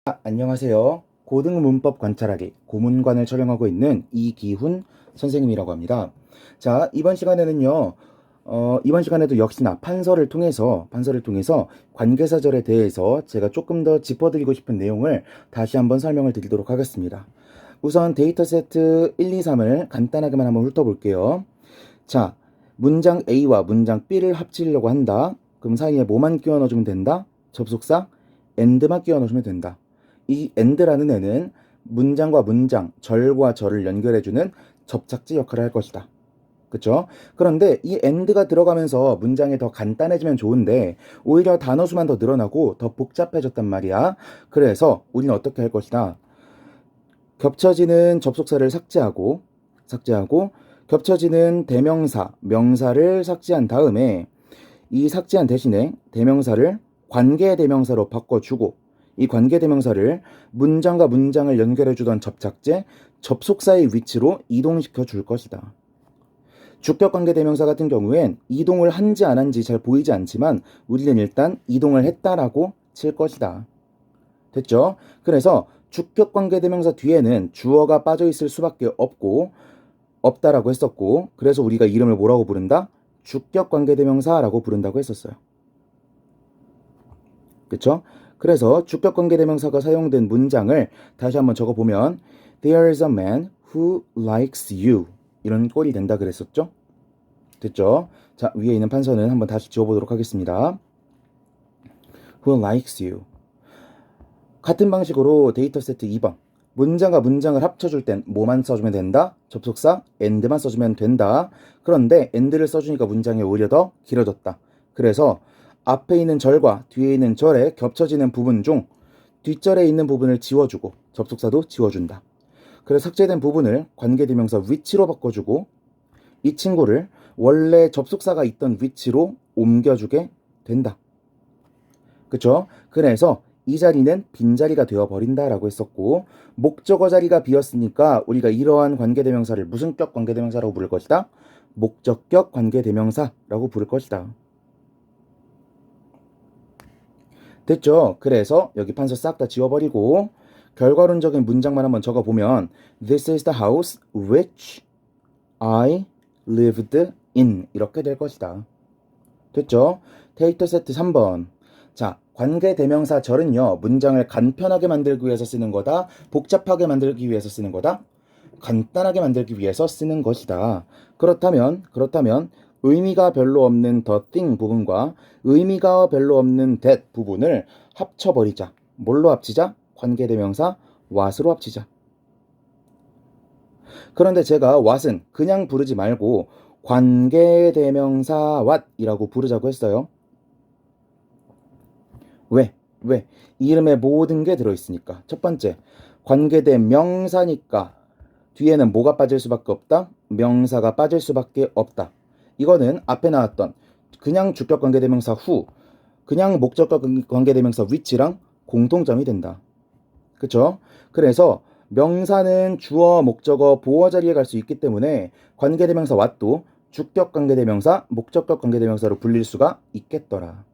안녕하세요. 고등문법 관찰하기 고문관을 촬영하고 있는 이기훈 선생님이라고 합니다. 자, 이번 시간에는요. 이번 시간에도 역시나 판서를 통해서 관계사절에 대해서 제가 조금 더 짚어드리고 싶은 내용을 다시 한번 설명을 드리도록 하겠습니다. 우선 데이터 세트 1, 2, 3을 간단하게만 한번 훑어볼게요. 자, 문장 A와 문장 B를 합치려고 한다. 그럼 사이에 뭐만 끼워 넣어주면 된다? 접속사 and만 끼워 넣어주면 된다. 이 and라는 애는 문장과 문장, 절과 절을 연결해주는 접착제 역할을 할 것이다. 그쵸? 그런데 이 and가 들어가면서 문장이 더 간단해지면 좋은데 오히려 단어 수만 더 늘어나고 더 복잡해졌단 말이야. 그래서 우리는 어떻게 할 것이다? 겹쳐지는 접속사를 삭제하고 겹쳐지는 대명사, 명사를 삭제한 다음에 이 삭제한 대신에 대명사를 관계대명사로 바꿔주고 이 관계대명사를 문장과 문장을 연결해주던 접착제, 접속사의 위치로 이동시켜 줄 것이다. 주격관계대명사 같은 경우엔 이동을 한지 안 한지 잘 보이지 않지만 우리는 일단 이동을 했다라고 칠 것이다. 됐죠? 그래서 주격관계대명사 뒤에는 주어가 빠져 있을 수밖에 없다라고 했었고, 그래서 우리가 이름을 뭐라고 부른다? 주격관계대명사라고 부른다고 했었어요. 그쵸? 그래서 주격관계대명사가 사용된 문장을 다시 한번 적어보면 There's a man who likes you 이런 꼴이 된다 그랬었죠? 됐죠? 자, 위에 있는 판서는 한번 다시 지워보도록 하겠습니다. Who likes you. 같은 방식으로 데이터 세트 2번. 문장과 문장을 합쳐줄 땐 뭐만 써주면 된다? 접속사 and만 써주면 된다. 그런데 and를 써주니까 문장이 오히려 더 길어졌다. 그래서 앞에 있는 절과 뒤에 있는 절에 겹쳐지는 부분 중 뒷절에 있는 부분을 지워주고 접속사도 지워준다. 그래서 삭제된 부분을 관계대명사 위치로 바꿔주고 이 친구를 원래 접속사가 있던 위치로 옮겨주게 된다. 그쵸? 그래서 이 자리는 빈자리가 되어버린다라고 했었고 목적어 자리가 비었으니까 우리가 이러한 관계대명사를 무슨 격 관계대명사라고 부를 것이다? 목적격 관계대명사라고 부를 것이다. 됐죠? 그래서 여기 판서 싹 다 지워버리고 결과론적인 문장만 한번 적어보면 This is the house which I lived in 이렇게 될 것이다. 됐죠? 데이터 세트 3번. 자, 관계대명사 절은요, 문장을 간편하게 만들기 위해서 쓰는 거다, 복잡하게 만들기 위해서 쓰는 거다, 간단하게 만들기 위해서 쓰는 것이다. 그렇다면 의미가 별로 없는 the thing 부분과 의미가 별로 없는 that 부분을 합쳐버리자. 뭘로 합치자? 관계대명사 what으로 합치자. 그런데 제가 what은 그냥 부르지 말고 관계대명사 what이라고 부르자고 했어요. 왜? 이 이름에 모든 게 들어있으니까. 첫 번째, 관계대명사니까 뒤에는 뭐가 빠질 수밖에 없다? 명사가 빠질 수밖에 없다. 이거는 앞에 나왔던 그냥 주격 관계대명사 who, 그냥 목적격 관계대명사 which랑 공통점이 된다. 그쵸? 그래서 명사는 주어, 목적어, 보어 자리에 갈 수 있기 때문에 관계대명사 what도 주격 관계대명사, 목적격 관계대명사로 불릴 수가 있겠더라.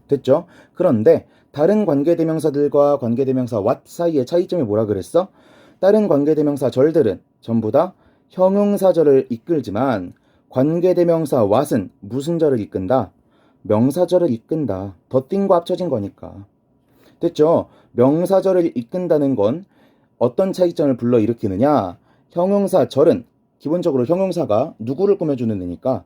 됐죠? 그런데 다른 관계대명사들과 관계대명사 what 사이의 차이점이 뭐라 그랬어? 다른 관계대명사 절들은 전부 다 형용사절을 이끌지만 관계대명사 what은 무슨 절을 이끈다? 명사절을 이끈다. 더띵과 합쳐진 거니까. 됐죠? 명사절을 이끈다는 건 어떤 차이점을 불러일으키느냐? 형용사절은 기본적으로 형용사가 누구를 꾸며주는 애니까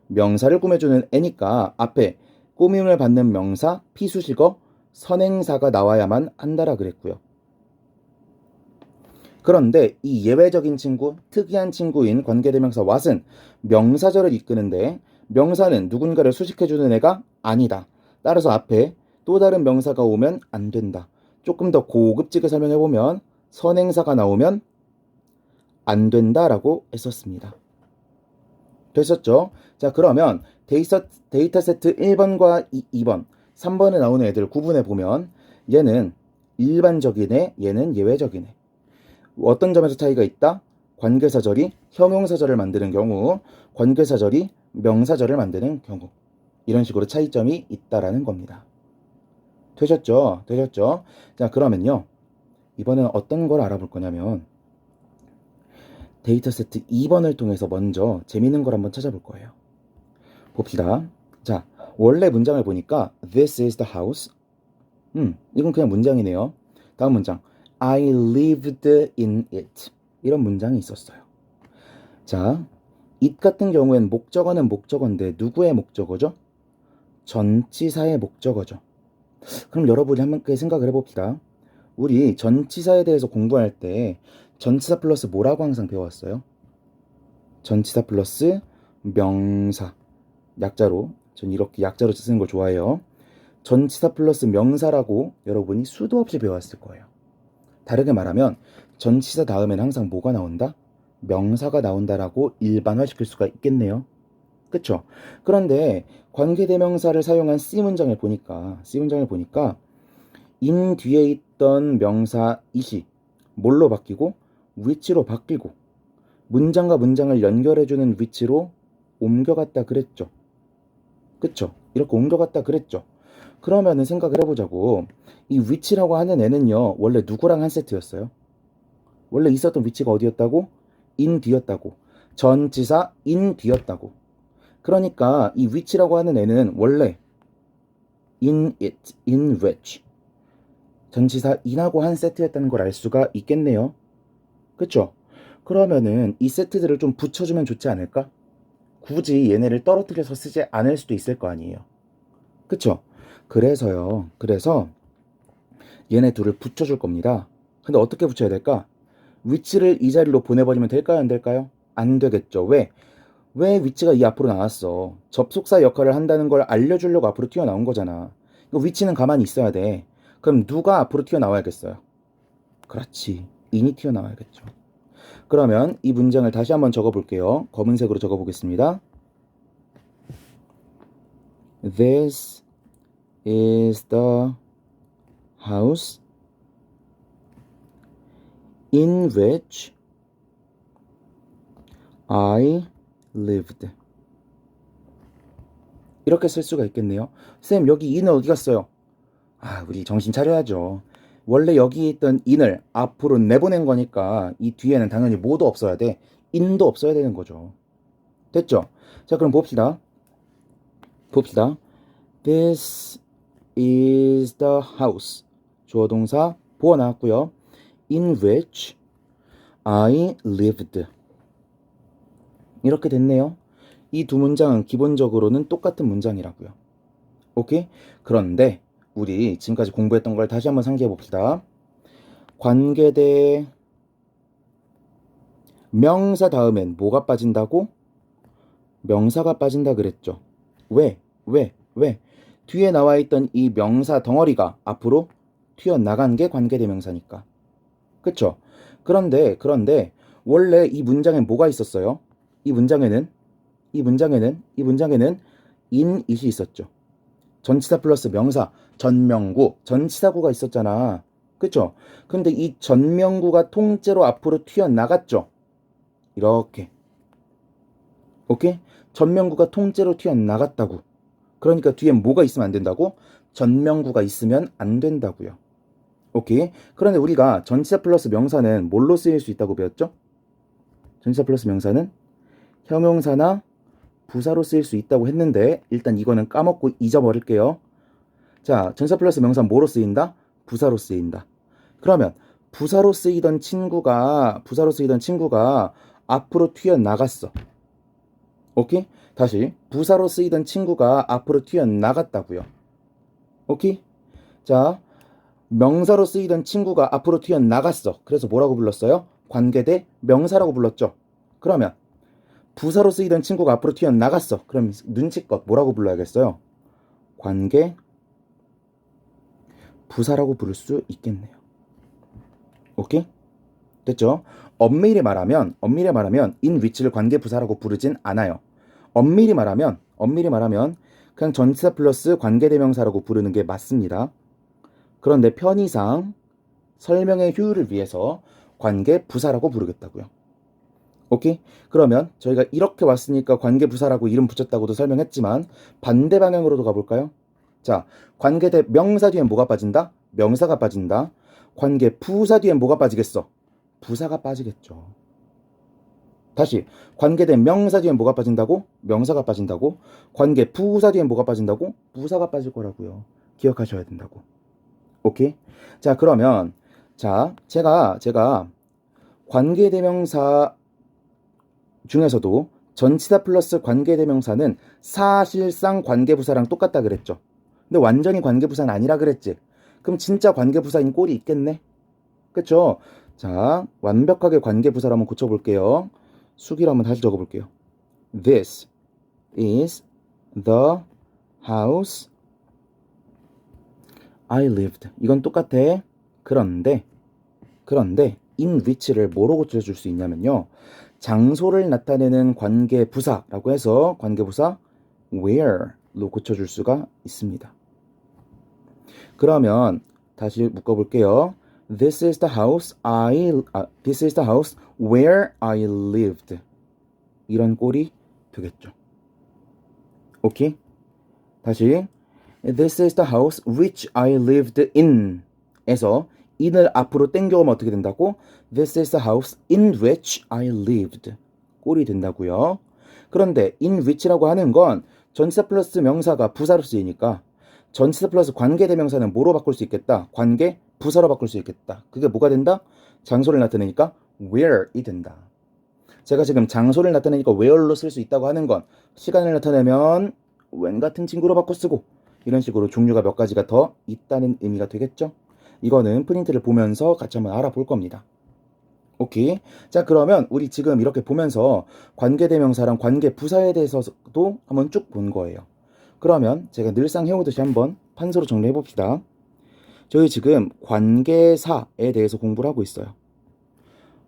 명사를 꾸며주는 애니까 앞에 꾸밈을 받는 명사, 피수식어, 선행사가 나와야만 한다라 그랬고요. 그런데 이 예외적인 친구, 특이한 친구인 관계대명사 what은 명사절을 이끄는데 명사는 누군가를 수식해주는 애가 아니다. 따라서 앞에 또 다른 명사가 오면 안 된다. 조금 더 고급지게 설명해보면 선행사가 나오면 안 된다라고 했었습니다. 됐었죠? 자, 그러면 데이터 세트 1번과 2번, 3번에 나오는 애들 구분해 보면 얘는 일반적인 애, 얘는 예외적인 애. 어떤 점에서 차이가 있다? 관계사절이 형용사절을 만드는 경우, 관계사절이 명사절을 만드는 경우. 이런 식으로 차이점이 있다라는 겁니다. 되셨죠? 되셨죠? 자, 그러면요. 이번에는 어떤 걸 알아볼 거냐면 데이터 세트 2번을 통해서 먼저 재밌는 걸 한번 찾아볼 거예요. 봅시다. 자, 원래 문장을 보니까 This is the house. 이건 그냥 문장이네요. 다음 문장. I lived in it. 이런 문장이 있었어요. 자, it 같은 경우엔 목적어는 목적어인데 누구의 목적어죠? 전치사의 목적어죠. 그럼 여러분이 한번 생각을 해봅시다. 우리 전치사에 대해서 공부할 때 전치사 플러스 뭐라고 항상 배웠어요? 전치사 플러스 명사. 약자로. 전 이렇게 약자로 쓰는 걸 좋아해요. 전치사 플러스 명사라고 여러분이 수도 없이 배웠을 거예요. 다르게 말하면 전치사 다음에는 항상 뭐가 나온다? 명사가 나온다라고 일반화시킬 수가 있겠네요. 그쵸? 그런데 관계대명사를 사용한 C문장을 보니까 in 뒤에 있던 명사 it이 뭘로 바뀌고 which로 바뀌고 문장과 문장을 연결해주는 위치로 옮겨갔다 그랬죠. 그쵸? 이렇게 옮겨갔다 그랬죠. 그러면은 생각을 해보자고. 이 위치라고 하는 애는요, 원래 누구랑 한 세트였어요? 원래 있었던 위치가 어디였다고? in 뒤였다고. 전치사 in 뒤였다고. 그러니까 이 위치라고 하는 애는 원래 in it, in which 전치사 in하고 한 세트였다는 걸 알 수가 있겠네요. 그쵸? 그러면은 이 세트들을 좀 붙여주면 좋지 않을까? 굳이 얘네를 떨어뜨려서 쓰지 않을 수도 있을 거 아니에요. 그쵸? 그래서 얘네 둘을 붙여줄 겁니다. 근데 어떻게 붙여야 될까? 위치를 이 자리로 보내버리면 될까요? 안 될까요? 안 되겠죠. 왜? 왜 위치가 이 앞으로 나왔어? 접속사 역할을 한다는 걸 알려주려고 앞으로 튀어나온 거잖아. 위치는 가만히 있어야 돼. 그럼 누가 앞으로 튀어나와야겠어요? 그렇지. 인이 튀어나와야겠죠. 그러면 이 문장을 다시 한번 적어볼게요. 검은색으로 적어보겠습니다. This is the house in which I lived. 이렇게 쓸 수가 있겠네요. 쌤, 여기 in은 어디 갔어요? 우리 정신 차려야죠. 원래 여기 있던 in을 앞으로 내보낸 거니까 이 뒤에는 당연히 뭐도 없어야 돼. in도 없어야 되는 거죠. 됐죠? 자, 그럼 봅시다. This is the house. 주어 동사 보어 나왔고요. In which I lived. 이렇게 됐네요. 이 두 문장은 기본적으로는 똑같은 문장이라고요. 오케이? 그런데 우리 지금까지 공부했던 걸 다시 한번 상기해 봅시다. 관계대 명사 다음엔 뭐가 빠진다고? 명사가 빠진다 그랬죠. 왜? 뒤에 나와 있던 이 명사 덩어리가 앞으로 튀어나간 게 관계대명사니까. 그쵸? 그런데 원래 이 문장엔 뭐가 있었어요? 이 문장에는 in it이 있었죠. 전치사 플러스 명사, 전명구, 전치사구가 있었잖아. 그쵸? 근데 이 전명구가 통째로 앞으로 튀어나갔죠. 이렇게. 오케이? 전명구가 통째로 튀어나갔다고. 그러니까 뒤에 뭐가 있으면 안 된다고? 전명구가 있으면 안 된다고요. 오케이? 그런데 우리가 전치사 플러스 명사는 뭘로 쓰일 수 있다고 배웠죠? 전치사 플러스 명사는 형용사나 부사로 쓰일 수 있다고 했는데 일단 이거는 까먹고 잊어버릴게요. 자, 전치사 플러스 명사 뭐로 쓰인다? 부사로 쓰인다. 그러면 부사로 쓰이던 친구가 앞으로 튀어나갔어. 오케이? 다시 부사로 쓰이던 친구가 앞으로 튀어나갔다고요. 오케이? 자, 명사로 쓰이던 친구가 앞으로 튀어나갔어. 그래서 뭐라고 불렀어요? 관계대 명사라고 불렀죠. 그러면 부사로 쓰이던 친구가 앞으로 튀어나갔어. 그럼 눈치껏 뭐라고 불러야겠어요? 관계 부사라고 부를 수 있겠네요. 오케이? 됐죠? 엄밀히 말하면 in which를 관계 부사라고 부르진 않아요. 엄밀히 말하면 그냥 전치사 플러스 관계대명사라고 부르는 게 맞습니다. 그런데 편의상 설명의 효율을 위해서 관계 부사라고 부르겠다고요. 오케이? 그러면 저희가 이렇게 왔으니까 관계 부사라고 이름 붙였다고도 설명했지만 반대 방향으로도 가볼까요? 자, 관계대 명사 뒤엔 뭐가 빠진다? 명사가 빠진다. 관계 부사 뒤엔 뭐가 빠지겠어? 부사가 빠지겠죠. 다시 관계대 명사 뒤엔 뭐가 빠진다고? 명사가 빠진다고. 관계 부사 뒤엔 뭐가 빠진다고? 부사가 빠질 거라고요. 기억하셔야 된다고. 오케이? 자, 그러면 자, 제가 관계대명사 중에서도 전치사 플러스 관계대명사는 사실상 관계부사랑 똑같다 그랬죠. 근데 완전히 관계부사는 아니라 그랬지. 그럼 진짜 관계부사인 꼴이 있겠네. 그쵸? 자, 완벽하게 관계부사를 한번 고쳐볼게요. 수기로 한번 다시 적어볼게요. This is the house I lived. 이건 똑같아. 그런데 in which를 뭐로 고쳐줄 수 있냐면요. 장소를 나타내는 관계부사라고 해서 관계부사 where로 고쳐줄 수가 있습니다. 그러면 다시 묶어볼게요. This is the house where I lived. 이런 꼴이 되겠죠. 오케이? 다시 This is the house which I lived in 에서 in을 앞으로 땡겨오면 어떻게 된다고? This is the house in which I lived. 꼴이 된다고요. 그런데 in which라고 하는 건 전치사 플러스 명사가 부사로 쓰이니까 전치사 플러스 관계대명사는 뭐로 바꿀 수 있겠다? 관계 부사로 바꿀 수 있겠다. 그게 뭐가 된다? 장소를 나타내니까 where이 된다. 제가 지금 장소를 나타내니까 where로 쓸 수 있다고 하는 건 시간을 나타내면 when 같은 친구로 바꿔 쓰고 이런 식으로 종류가 몇 가지가 더 있다는 의미가 되겠죠? 이거는 프린트를 보면서 같이 한번 알아볼 겁니다. 오케이. 자, 그러면 우리 지금 이렇게 보면서 관계대명사랑 관계부사에 대해서도 한번 쭉 본 거예요. 그러면 제가 늘상 해오듯이 한번 판서로 정리해 봅시다. 저희 지금 관계사에 대해서 공부를 하고 있어요.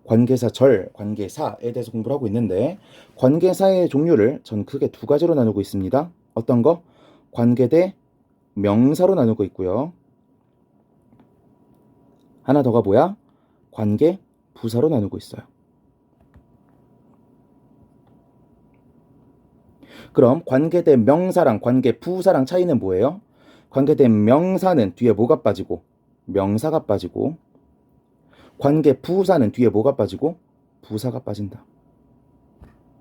관계사절, 관계사에 대해서 공부를 하고 있는데 관계사의 종류를 전 크게 두 가지로 나누고 있습니다. 어떤 거? 관계대 명사로 나누고 있고요. 하나 더가 뭐야? 관계 부사로 나누고 있어요. 그럼 관계대 명사랑 관계 부사랑 차이는 뭐예요? 관계대 명사는 뒤에 뭐가 빠지고 명사가 빠지고 관계 부사는 뒤에 뭐가 빠지고 부사가 빠진다.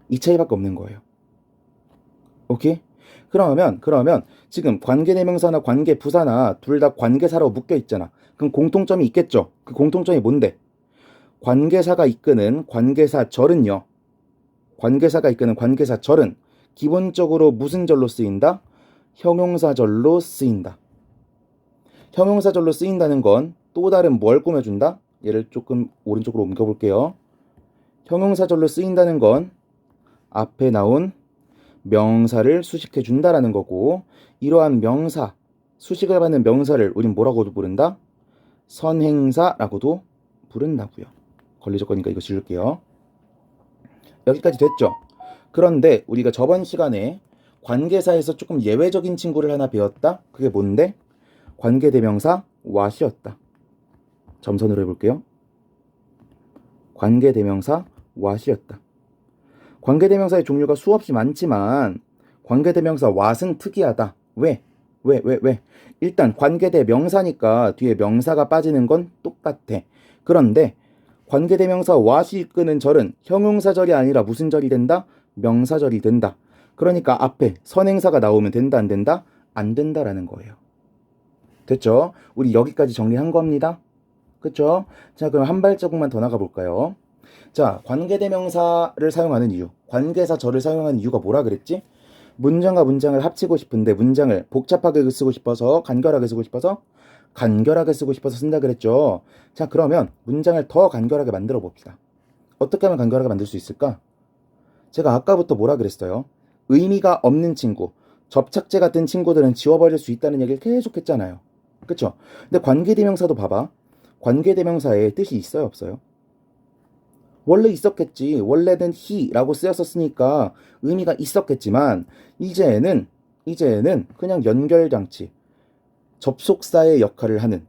이 차이밖에 없는 거예요. 오케이? 그러면 지금 관계대명사나 관계부사나 둘 다 관계사라고 묶여 있잖아. 그럼 공통점이 있겠죠? 그 공통점이 뭔데? 관계사가 이끄는 관계사절은요. 관계사가 이끄는 관계사절은 기본적으로 무슨 절로 쓰인다? 형용사절로 쓰인다. 형용사절로 쓰인다는 건 또 다른 뭘 꾸며준다? 얘를 조금 오른쪽으로 옮겨볼게요. 형용사절로 쓰인다는 건 앞에 나온 명사를 수식해 준다라는 거고 이러한 명사, 수식을 받는 명사를 우린 뭐라고도 부른다? 선행사라고도 부른다고요. 걸리적 거니까 이거 지울게요. 여기까지 됐죠? 그런데 우리가 저번 시간에 관계사에서 조금 예외적인 친구를 하나 배웠다? 그게 뭔데? 관계대명사 what이었다. 점선으로 해볼게요. 관계대명사 what이었다. 관계대명사의 종류가 수없이 많지만 관계대명사 what은 특이하다. 왜? 일단 관계대명사니까 뒤에 명사가 빠지는 건 똑같아. 그런데 관계대명사 what이 이끄는 절은 형용사절이 아니라 무슨 절이 된다? 명사절이 된다. 그러니까 앞에 선행사가 나오면 된다, 안 된다? 안 된다라는 거예요. 됐죠? 우리 여기까지 정리한 겁니다. 그쵸? 자, 그럼 한 발자국만 더 나가볼까요? 자, 관계대명사를 사용하는 이유, 관계사절을 사용하는 이유가 뭐라 그랬지? 문장과 문장을 합치고 싶은데 문장을 복잡하게 쓰고 싶어서 간결하게 쓰고 싶어서 쓴다 그랬죠. 자, 그러면 문장을 더 간결하게 만들어 봅시다. 어떻게 하면 간결하게 만들 수 있을까? 제가 아까부터 뭐라 그랬어요? 의미가 없는 친구, 접착제 같은 친구들은 지워버릴 수 있다는 얘기를 계속 했잖아요. 그쵸? 근데 관계대명사도 봐봐. 관계대명사에 뜻이 있어요, 없어요? 원래 있었겠지. 원래는 he라고 쓰였었으니까 의미가 있었겠지만 이제는 그냥 연결장치, 접속사의 역할을 하는,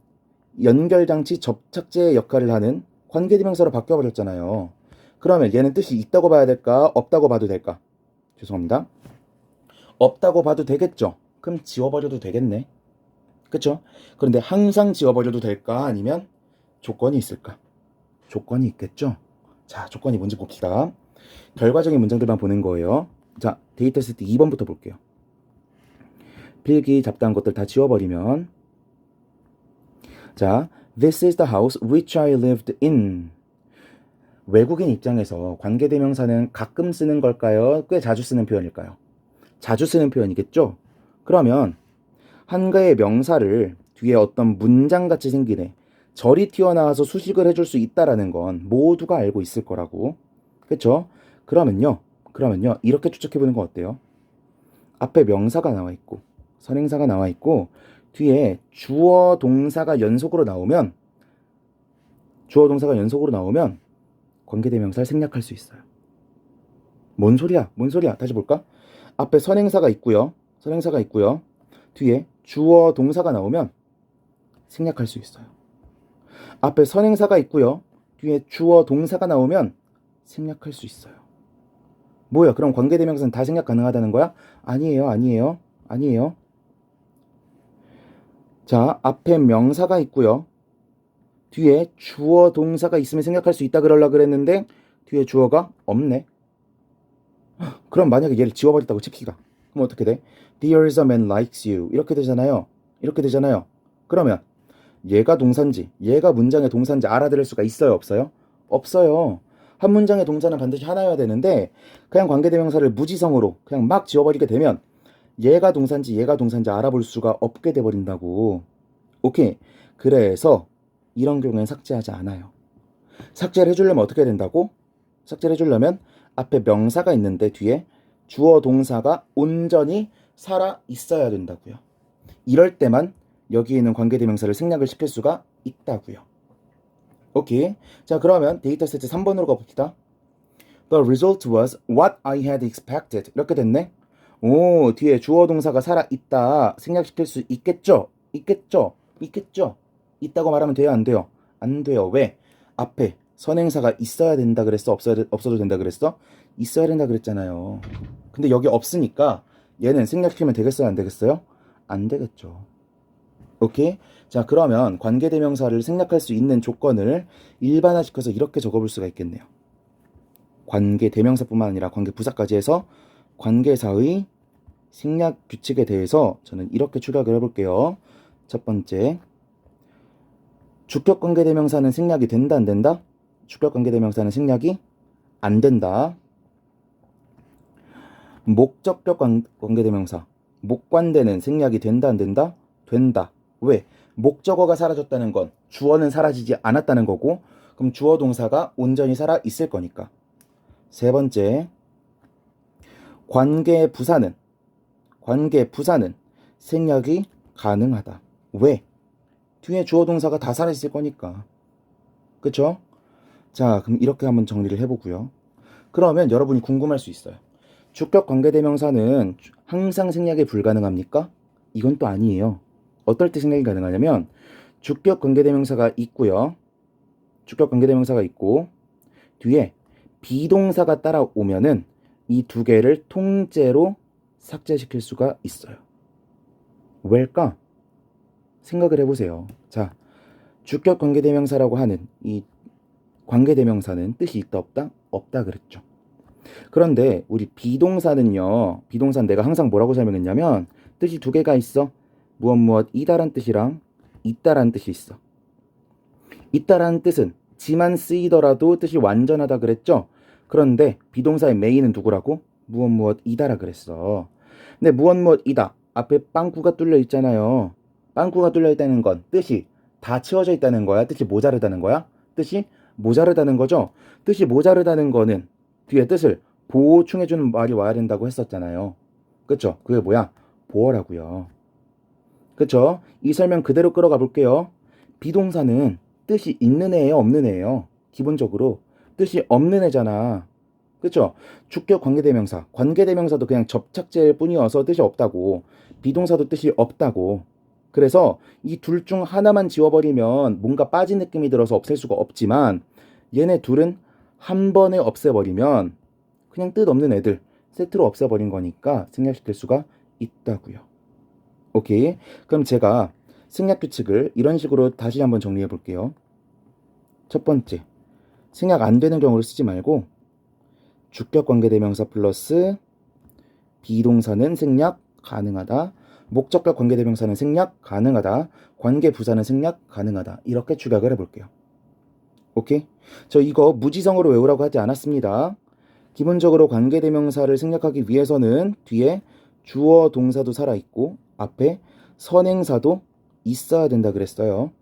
연결장치 접착제의 역할을 하는 관계대명사로 바뀌어버렸잖아요. 그러면 얘는 뜻이 있다고 봐야 될까? 없다고 봐도 될까? 죄송합니다. 없다고 봐도 되겠죠. 그럼 지워버려도 되겠네. 그쵸? 그런데 항상 지워버려도 될까? 아니면 조건이 있을까? 조건이 있겠죠? 자, 조건이 뭔지 봅시다. 결과적인 문장들만 보는 거예요. 자, 데이터 세트 2번부터 볼게요. 필기 잡다한 것들 다 지워버리면, 자, This is the house which I lived in. 외국인 입장에서 관계대명사는 가끔 쓰는 걸까요? 꽤 자주 쓰는 표현일까요? 자주 쓰는 표현이겠죠? 그러면 한가의 명사를 뒤에 어떤 문장같이 생기네, 절이 튀어나와서 수식을 해줄 수 있다라는 건 모두가 알고 있을 거라고. 그쵸? 그러면요 이렇게 추측해보는 건 어때요? 앞에 명사가 나와 있고 선행사가 나와 있고 뒤에 주어 동사가 연속으로 나오면 관계대명사를 생략할 수 있어요. 뭔 소리야? 다시 볼까? 앞에 선행사가 있고요. 뒤에 주어 동사가 나오면 생략할 수 있어요. 앞에 선행사가 있고요. 뒤에 주어 동사가 나오면 생략할 수 있어요. 뭐야? 그럼 관계대명사는 다 생략 가능하다는 거야? 아니에요. 자, 앞에 명사가 있고요. 뒤에 주어 동사가 있으면 생략할 수 있다 그러려고 그랬는데 뒤에 주어가 없네. 그럼 만약에 얘를 지워버렸다고 칩시다. 그럼 어떻게 돼? There's a man likes you. 이렇게 되잖아요. 그러면 얘가 동사인지 얘가 문장의 동사인지 알아들을 수가 있어요, 없어요? 없어요. 한 문장의 동사는 반드시 하나여야 되는데 그냥 관계대명사를 무지성으로 그냥 막 지워버리게 되면 얘가 동사인지 알아볼 수가 없게 돼버린다고. 오케이. 그래서 이런 경우엔 삭제하지 않아요. 삭제를 해주려면 어떻게 된다고? 삭제를 해주려면 앞에 명사가 있는데 뒤에 주어 동사가 온전히 살아 있어야 된다고요. 이럴 때만 여기 있는 관계대명사를 생략을 시킬 수가 있다고요. 오케이. 자, 그러면 데이터 세트 3번으로 가봅시다. The result was what I had expected. 이렇게 됐네. 오, 뒤에 주어 동사가 살아 있다. 생략시킬 수 있겠죠? 있다고 말하면 돼요, 안 돼요? 안 돼요. 왜? 앞에 선행사가 있어야 된다 그랬어? 없어도 된다 그랬어? 있어야 된다 그랬잖아요. 근데 여기 없으니까 얘는 생략시키면 되겠어요, 안 되겠어요? 안 되겠죠. 오케이? 자, 그러면 관계대명사를 생략할 수 있는 조건을 일반화시켜서 이렇게 적어볼 수가 있겠네요. 관계대명사뿐만 아니라 관계부사까지 해서 관계사의 생략 규칙에 대해서 저는 이렇게 추격을 해볼게요. 첫 번째, 주격관계대명사는 생략이 된다, 안 된다? 주격관계대명사는 생략이 안 된다. 목적격 관계대명사, 목관대는 생략이 된다, 안 된다? 된다. 왜? 목적어가 사라졌다는 건 주어는 사라지지 않았다는 거고, 그럼 주어 동사가 온전히 살아 있을 거니까. 세 번째, 관계부사는 생략이 가능하다. 왜? 뒤에 주어 동사가 다 살아 있을 거니까. 그쵸? 자, 그럼 이렇게 한번 정리를 해보고요. 그러면 여러분이 궁금할 수 있어요. 주격 관계대명사는 항상 생략이 불가능합니까? 이건 또 아니에요. 어떨 때 생략이 가능하냐면 주격 관계대명사가 있고요. 뒤에 비동사가 따라오면은 이 두 개를 통째로 삭제시킬 수가 있어요. 왜일까? 생각을 해보세요. 자, 주격 관계대명사라고 하는 이 관계대명사는 뜻이 있다 없다? 없다 그랬죠. 그런데 우리 비동사는요. 비동사는 내가 항상 뭐라고 설명했냐면 뜻이 두 개가 있어. 무엇이다란 뜻이랑 있다란 뜻이 있어. 있다라는 뜻은 지만 쓰이더라도 뜻이 완전하다 그랬죠. 그런데 비동사의 메인은 누구라고? 무엇이다라 그랬어. 근데 무엇이다 앞에 빵꾸가 뚫려 있잖아요. 빵꾸가 뚫려 있다는 건 뜻이 다 채워져 있다는 거야? 뜻이 모자르다는 거야? 뜻이 모자르다는 거죠. 뜻이 모자르다는 거는 뒤에 뜻을 보충해주는 말이 와야 된다고 했었잖아요. 그쵸? 그게 뭐야? 보어라고요. 그쵸? 이 설명 그대로 끌어가 볼게요. 비동사는 뜻이 있는 애예요, 없는 애예요? 기본적으로 뜻이 없는 애잖아. 그쵸? 주격 관계대명사, 관계대명사도 그냥 접착제일 뿐이어서 뜻이 없다고. 비동사도 뜻이 없다고. 그래서 이 둘 중 하나만 지워버리면 뭔가 빠진 느낌이 들어서 없앨 수가 없지만 얘네 둘은 한 번에 없애버리면 그냥 뜻 없는 애들 세트로 없애버린 거니까 생략시킬 수가 있다고요. 오케이. 그럼 제가 생략 규칙을 이런 식으로 다시 한번 정리해 볼게요. 첫 번째, 생략 안 되는 경우를 쓰지 말고 주격 관계대명사 플러스 비동사는 생략 가능하다. 목적격 관계대명사는 생략 가능하다. 관계부사는 생략 가능하다. 이렇게 축약을 해볼게요. 오케이? 저 이거 무지성으로 외우라고 하지 않았습니다. 기본적으로 관계대명사를 생략하기 위해서는 뒤에 주어 동사도 살아있고 앞에 선행사도 있어야 된다 그랬어요.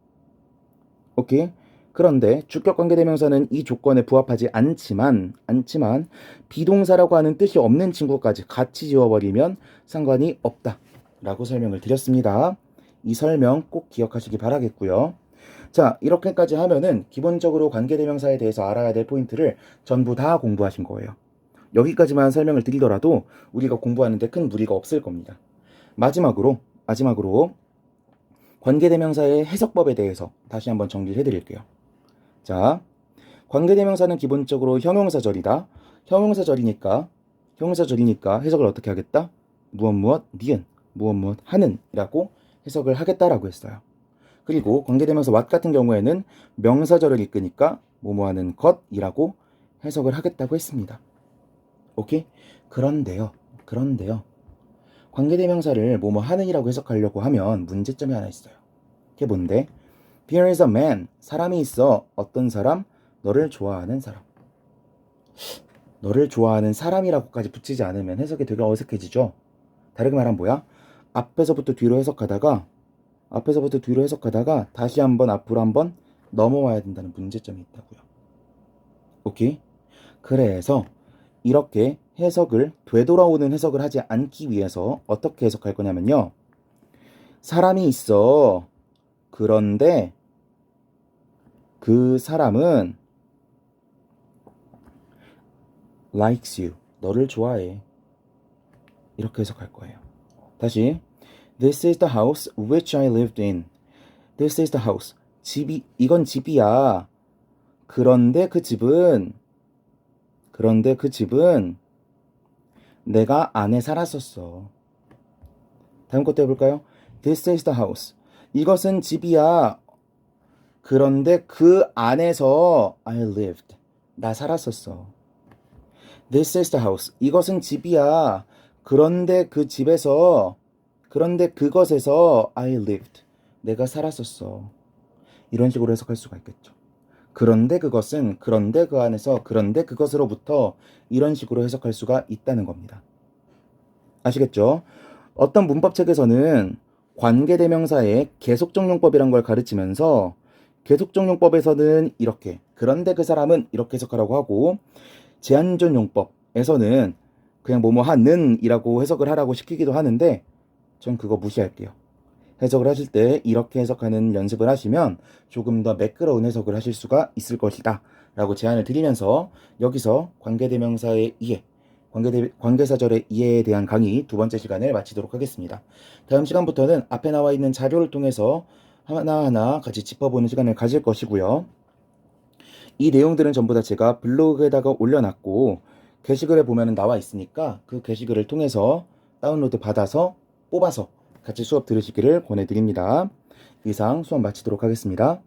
오케이? 그런데 주격 관계대명사는 이 조건에 부합하지 않지만 비동사라고 하는 뜻이 없는 친구까지 같이 지워버리면 상관이 없다 라고 설명을 드렸습니다. 이 설명 꼭 기억하시기 바라겠고요. 자, 이렇게까지 하면은 기본적으로 관계대명사에 대해서 알아야 될 포인트를 전부 다 공부하신 거예요. 여기까지만 설명을 드리더라도 우리가 공부하는데 큰 무리가 없을 겁니다. 마지막으로 관계대명사의 해석법에 대해서 다시 한번 정리를 해드릴게요. 자, 관계대명사는 기본적으로 형용사절이다. 형용사절이니까 해석을 어떻게 하겠다? 무엇 니은, 무엇 하는 이라고 해석을 하겠다라고 했어요. 그리고 관계대명사 what 같은 경우에는 명사절을 이끄니까 뭐뭐하는 것이라고 해석을 하겠다고 했습니다. 오케이? 그런데요. 관계대명사를 뭐뭐하는이라고 해석하려고 하면 문제점이 하나 있어요. 그게 뭔데? There is a man. 사람이 있어. 어떤 사람? 너를 좋아하는 사람. 너를 좋아하는 사람이라고까지 붙이지 않으면 해석이 되게 어색해지죠? 다르게 말하면 뭐야? 앞에서부터 뒤로 해석하다가 다시 한번 앞으로 한번 넘어와야 된다는 문제점이 있다고요. 오케이? 그래서 이렇게 해석을 되돌아오는 해석을 하지 않기 위해서 어떻게 해석할 거냐면요. 사람이 있어. 그런데 그 사람은 likes you. 너를 좋아해. 이렇게 해석할 거예요. 다시 This is the house which I lived in. This is the house. 이건 집이야. 그런데 그 집은 내가 안에 살았었어. 다음 것도 해볼까요? This is the house. 이것은 집이야. 그런데 그 안에서 I lived. 나 살았었어. This is the house. 이것은 집이야. 그런데 그것에서 I lived. 내가 살았었어. 이런 식으로 해석할 수가 있겠죠. 그런데 그것은, 그런데 그 안에서, 그런데 그것으로부터 이런 식으로 해석할 수가 있다는 겁니다. 아시겠죠? 어떤 문법책에서는 관계대명사의 계속적용법이란 걸 가르치면서 계속적용법에서는 이렇게, 그런데 그 사람은 이렇게 해석하라고 하고 제한전용법에서는 그냥 뭐뭐하는 이라고 해석을 하라고 시키기도 하는데 전 그거 무시할게요. 해석을 하실 때 이렇게 해석하는 연습을 하시면 조금 더 매끄러운 해석을 하실 수가 있을 것이다 라고 제안을 드리면서 여기서 관계대명사의 이해, 관계사절의 이해에 대한 강의 두 번째 시간을 마치도록 하겠습니다. 다음 시간부터는 앞에 나와 있는 자료를 통해서 하나하나 같이 짚어보는 시간을 가질 것이고요. 이 내용들은 전부 다 제가 블로그에다가 올려놨고 게시글에 보면 나와 있으니까 그 게시글을 통해서 다운로드 받아서 뽑아서 같이 수업 들으시기를 권해드립니다. 이상 수업 마치도록 하겠습니다.